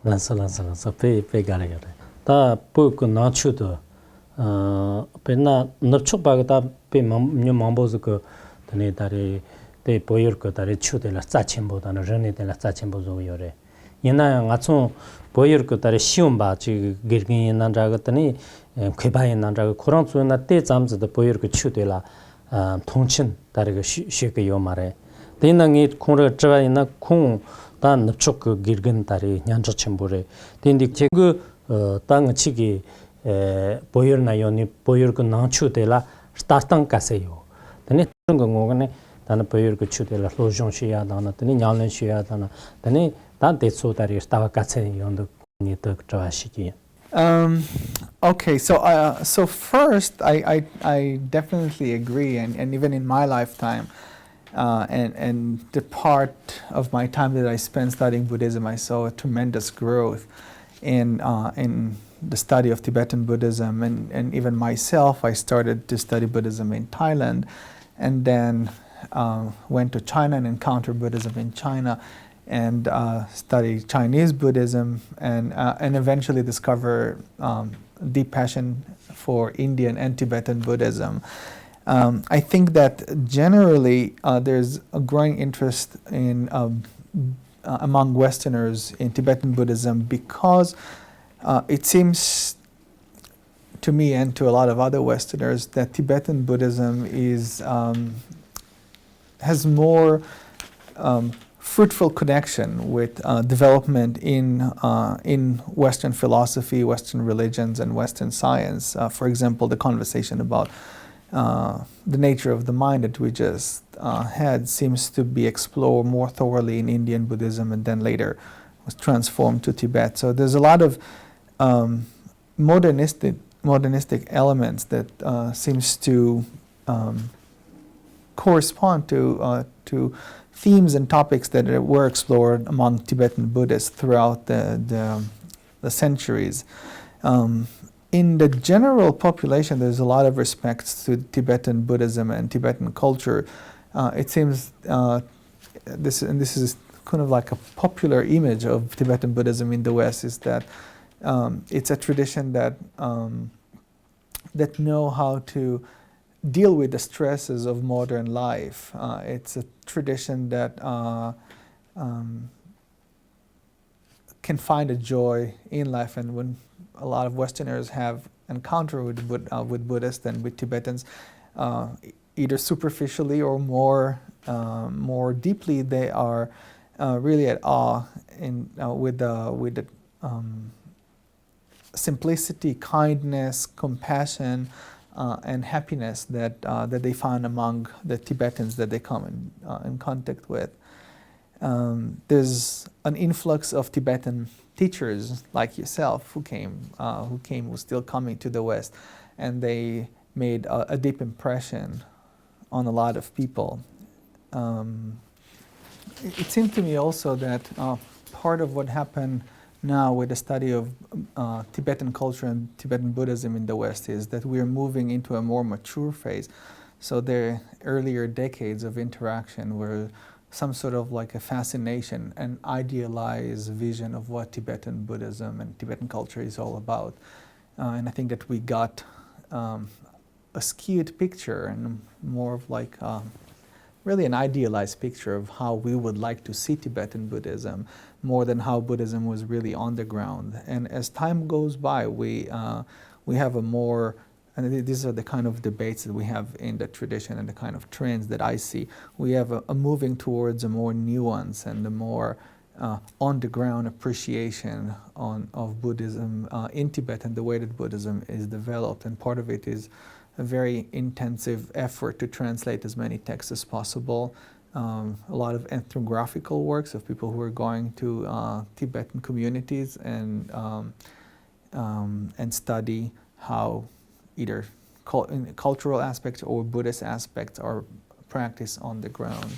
lansa pe gala yore ta po ko na chu do pe na napchuk ba ta pe nyu mambo zu ko tane tare te poyor ko tare chu de la cha chen bo da na rene de la cha chen bo zo yore yena nga chu poyor ko tare shium ba chi girgin na ra ga tane kwe ba na ra kurang zu na te zam zu de poyor ko chu de la 통친 다르게 쉬게 요 말에 대낭이 콩을 저가이나 콩 단 납축 그 길근 다리 냔저 첨부래 된디 제그 땅 치기 보여나요니 보여 그 나추데라 스타스탄 가세요 되네 그런 거고네 다는 보여 그 추데라 로종시야 다나 되네 냐len시야 다나 되네 단 대소 다리 스타가 가세요 연도 니더 저하시기 Okay, so first, I definitely agree, and even in my lifetime, and the part of my time that I spent studying Buddhism, I saw a tremendous growth in the study of Tibetan Buddhism, and even myself, I started to study Buddhism in Thailand, and then went to China and encountered Buddhism in China, and study Chinese Buddhism, and eventually discover deep passion for Indian and Tibetan Buddhism. I think that generally there's a growing interest in among Westerners in Tibetan Buddhism because it seems to me and to a lot of other Westerners that Tibetan Buddhism has more fruitful connection with development in Western philosophy, Western religions, and Western science. For example, the conversation about the nature of the mind that we just had seems to be explored more thoroughly in Indian Buddhism and then later was transformed to Tibet. So there's a lot of modernistic elements that seems to correspond to themes and topics that were explored among Tibetan Buddhists throughout the centuries. In the general population, there's a lot of respect to Tibetan Buddhism and Tibetan culture. It seems this is kind of like a popular image of Tibetan Buddhism in the West is that it's a tradition that know how to deal with the stresses of modern life. It's a tradition that can find a joy in life, and when a lot of Westerners have encounter with Buddhists and with Tibetans, either superficially or more deeply, they are really at awe with the simplicity, kindness, compassion, and happiness that they found among the Tibetans that they come in contact with. There's an influx of Tibetan teachers like yourself who's still coming to the West, and they made a deep impression on a lot of people. It seemed to me also that part of what happened now with the study of Tibetan culture and Tibetan Buddhism in the West is that we're moving into a more mature phase. So the earlier decades of interaction were some sort of like a fascination, an idealized vision of what Tibetan Buddhism and Tibetan culture is all about. And I think that we got a skewed picture and more of like really an idealized picture of how we would like to see Tibetan Buddhism more than how Buddhism was really on the ground. And as time goes by, we have a more, and these are the kind of debates that we have in the tradition and the kind of trends that I see. We have a moving towards a more nuance and a more on-the-ground appreciation of Buddhism in Tibet and the way that Buddhism is developed. And part of it is a very intensive effort to translate as many texts as possible. A lot of ethnographical works of people who are going to Tibetan communities and study how either cultural aspects or Buddhist aspects are practiced on the ground.